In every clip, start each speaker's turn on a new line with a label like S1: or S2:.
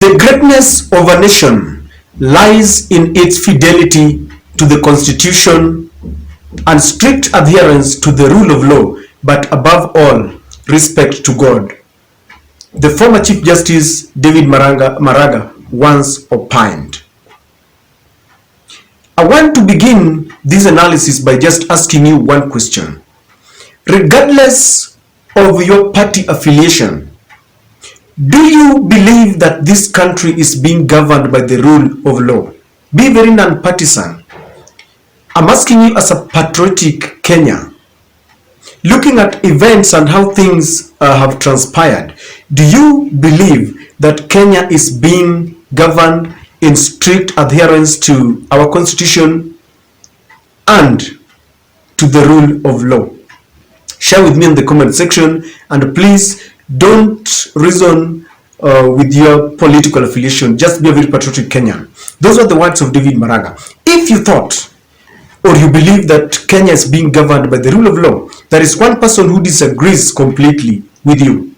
S1: The greatness of a nation lies in its fidelity to the Constitution and strict adherence to the rule of law, but above all, respect to God. The former Chief Justice David Maraga once opined. I want to begin this analysis by just asking you one question. Regardless of your party affiliation, do you believe that this country is being governed by the rule of law? Be very non-partisan. I'm asking you as a patriotic Kenyan, looking at events and how things have transpired, do you believe that Kenya is being governed in strict adherence to our constitution and to the rule of law? Share with me in the comment section, and please don't reason with your political affiliation. Just be a very patriotic Kenyan. Those are the words of David Maraga. If you thought or you believe that Kenya is being governed by the rule of law, there is one person who disagrees completely with you.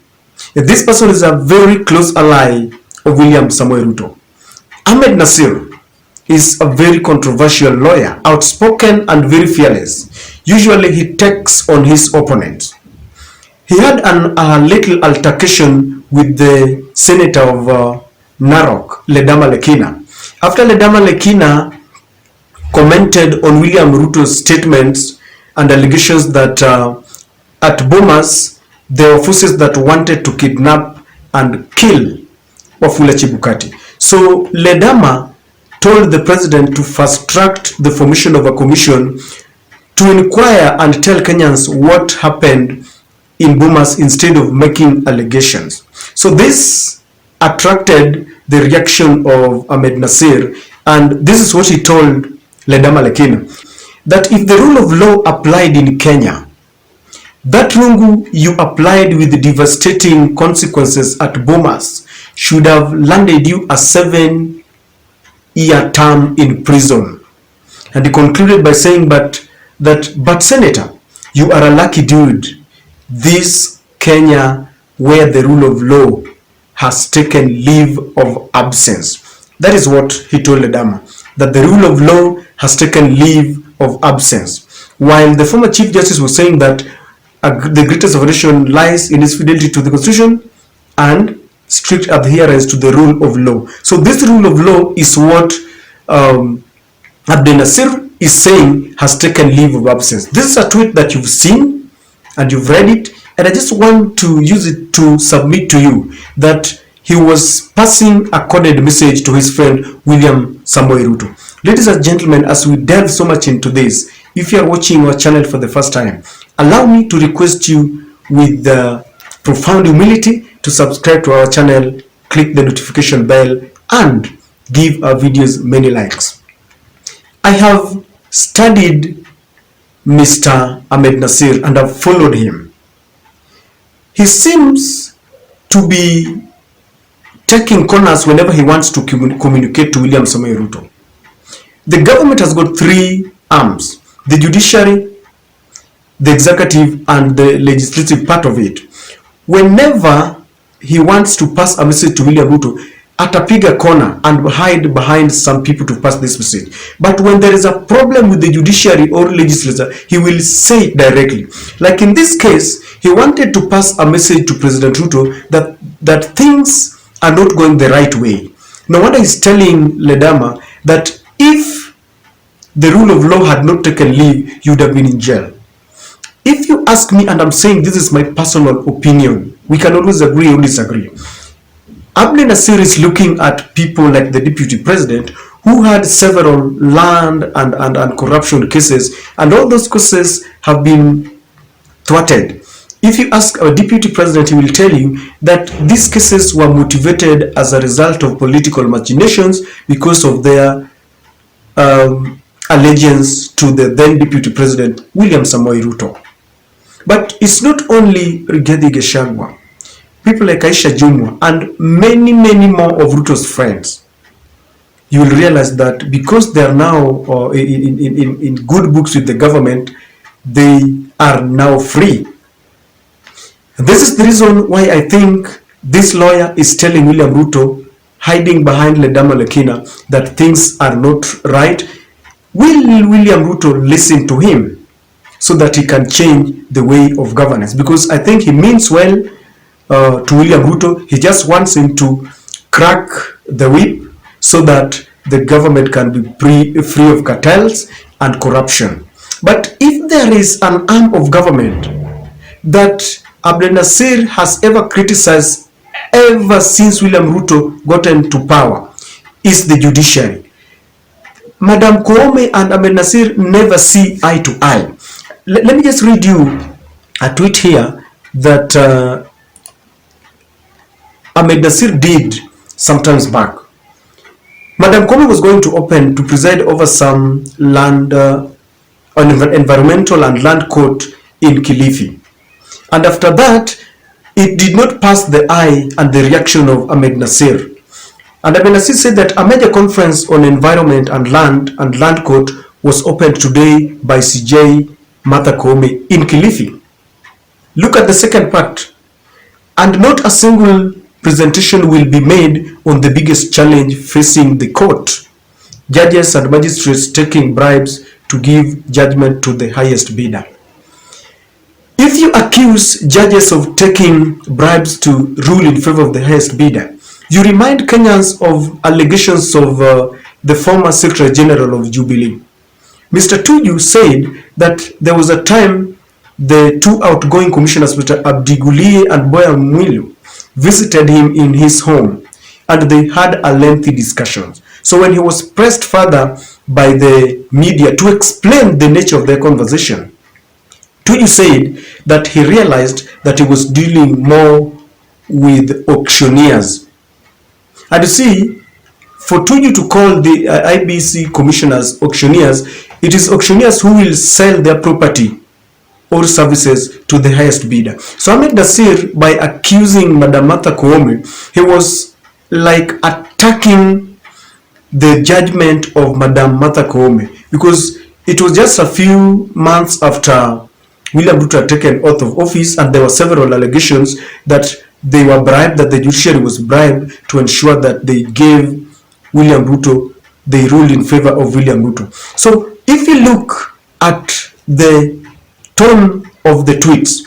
S1: This person is a very close ally of William Samoei Ruto. Ahmed Nasir is a very controversial lawyer, outspoken and very fearless. Usually he takes on his opponents. He had a little altercation with the senator of Narok, Ledama Lekina. After Ledama Lekina commented on William Ruto's statements and allegations that at Bomas there were forces that wanted to kidnap and kill Wafula Chebukati. So Ledama told the president to fast-track the formation of a commission to inquire and tell Kenyans what happened in Bomas instead of making allegations. So this attracted the reaction of Ahmed Nasir, and this is what he told Ledama Lekina, that if the rule of law applied in Kenya, that rungu you applied with the devastating consequences at Bomas should have landed you a 7-year term in prison. And he concluded by saying, but Senator, you are a lucky dude. This Kenya where the rule of law has taken leave of absence. That is what he told Ledama, that the rule of law has taken leave of absence. While the former Chief Justice was saying that the greatest of a nation lies in its fidelity to the Constitution and strict adherence to the rule of law. So this rule of law is what Ahmed Nasir is saying has taken leave of absence. This is a tweet that you've seen and you've read it, and I just want to use it to submit to you that he was passing a coded message to his friend William Samoei Ruto. Ladies and gentlemen, as we delve so much into this, if you are watching our channel for the first time, allow me to request you with profound humility to subscribe to our channel, click the notification bell, and give our videos many likes. I have studied Mr. Ahmed Nasir and I've followed him. He seems to be taking corners whenever he wants to communicate to William Samoei Ruto. The government has got three arms: the judiciary, the executive, and the legislative part of it. Whenever he wants to pass a message to William Ruto, atapiga corner and hide behind some people to pass this message. But when there is a problem with the judiciary or legislature, he will say it directly. Like in this case, he wanted to pass a message to President Ruto that things are not going the right way. No wonder he's telling Ledama that if the rule of law had not taken leave, you would have been in jail. If you ask me, and I'm saying this is my personal opinion, we can always agree or disagree. Ahmed Nasir is looking at people like the deputy president who had several land and corruption cases, and all those cases have been thwarted. If you ask our deputy president, he will tell you that these cases were motivated as a result of political machinations because of their allegiance to the then deputy president William Samoei Ruto. But it's not only Rigathi Gachagua. People like Aisha Jumwa and many more of Ruto's friends, you will realize that because they are now in good books with the government, they are now free. This is the reason why I think this lawyer is telling William Ruto hiding behind Ledama Lekina that things are not right? Will William Ruto listen to him so that he can change the way of governance? Because I think he means well to William Ruto. He just wants him to crack the whip so that the government can be free of cartels and corruption. But if there is an arm of government that Ahmed Nasir has ever criticized ever since William Ruto got into power, is the judiciary. Madam Koome and Ahmed Nasir never see eye to eye. Let me just read you a tweet here that Ahmed Nasir did sometimes back. Madam Koome was going to preside over some land, environmental and land court in Kilifi. And after that, it did not pass the eye and the reaction of Ahmed Nasir. And Ahmed Nasir said that a major conference on environment and land court was opened today by CJ Martha Koome in Kilifi. Look at the second part. And not a single presentation will be made on the biggest challenge facing the court. Judges and magistrates taking bribes to give judgment to the highest bidder. If you accuse judges of taking bribes to rule in favor of the highest bidder, you remind Kenyans of allegations of the former Secretary General of Jubilee. Mr. Tuju said that there was a time the two outgoing commissioners, Mr. Abdigulie and Boya Mwilu, visited him in his home and they had a lengthy discussion. So when he was pressed further by the media to explain the nature of their conversation, Tuju said that he realized that he was dealing more with auctioneers. And you see, for Tuju to call the IBC commissioners auctioneers, it is auctioneers who will sell their property or services to the highest bidder. So Ahmed Nasir, by accusing Madam Martha Koome, he was like attacking the judgment of Madam Martha Koome, because it was just a few months after William Ruto had taken oath of office, and there were several allegations that they were bribed, that the judiciary was bribed to ensure that they gave William Ruto, they ruled in favor of William Ruto. So if you look at the tone of the tweets,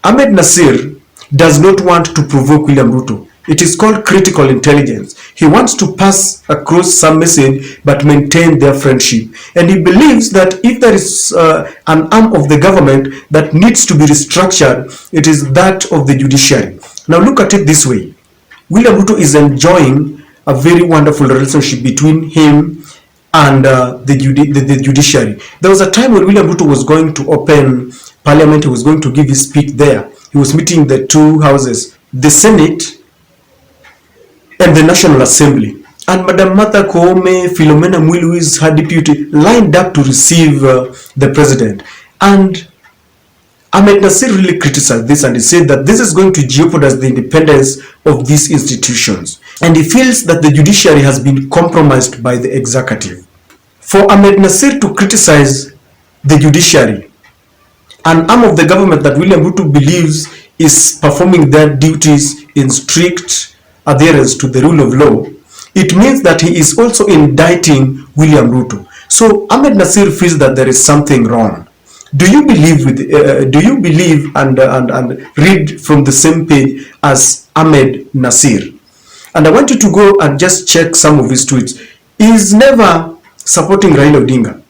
S1: Ahmed Nasir does not want to provoke William Ruto. It is called critical intelligence. He wants to pass across some message but maintain their friendship. And he believes that if there is an arm of the government that needs to be restructured, it is that of the judiciary. Now look at it this way. William Ruto is enjoying a very wonderful relationship between him and the judiciary. There was a time when William Ruto was going to open parliament. He was going to give his speech there. He was meeting the two houses, the Senate and the National Assembly. And Madam Martha Koome, Philomena Mwilu, who is her deputy, lined up to receive the president. And Ahmed Nasir really criticized this, and he said that this is going to jeopardize the independence of these institutions. And he feels that the judiciary has been compromised by the executive. For Ahmed Nasir to criticize the judiciary, an arm of the government that William Ruto believes is performing their duties in strict adherence to the rule of law, it means that he is also indicting William Ruto. So Ahmed Nasir feels that there is something wrong. Do you believe and read from the same page as Ahmed Nasir? And I want you to go and just check some of his tweets. He is never supporting Raila Odinga.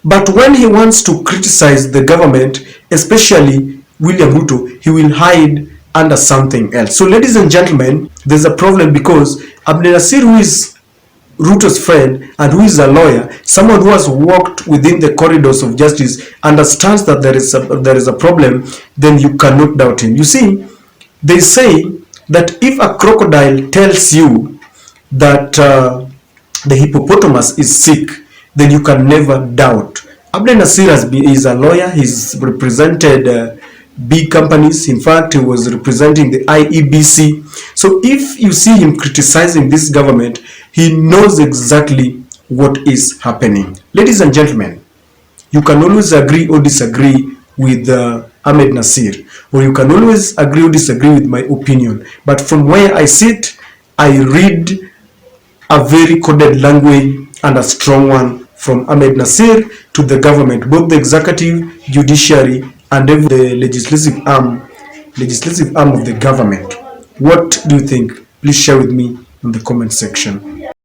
S1: But when he wants to criticize the government, especially William Ruto, he will hide under something else. So ladies and gentlemen, there's a problem, because Ahmed Nasir, who is Ruto's friend and who is a lawyer, someone who has walked within the corridors of justice, understands that there is a problem, then you cannot doubt him. You see, they say that if a crocodile tells you that the hippopotamus is sick, then you can never doubt. Ahmed Nasir is a lawyer. He's represented big companies. In fact, he was representing the IEBC. So if you see him criticizing this government, he knows exactly what is happening. Ladies and gentlemen, you can always agree or disagree with Ahmed Nasir. or you can always agree or disagree with my opinion. But from where I sit, I read a very coded language and a strong one from Ahmed Nasir to the government, both the executive, judiciary, and even the legislative arm of the government. What do you think? Please share with me in the comment section.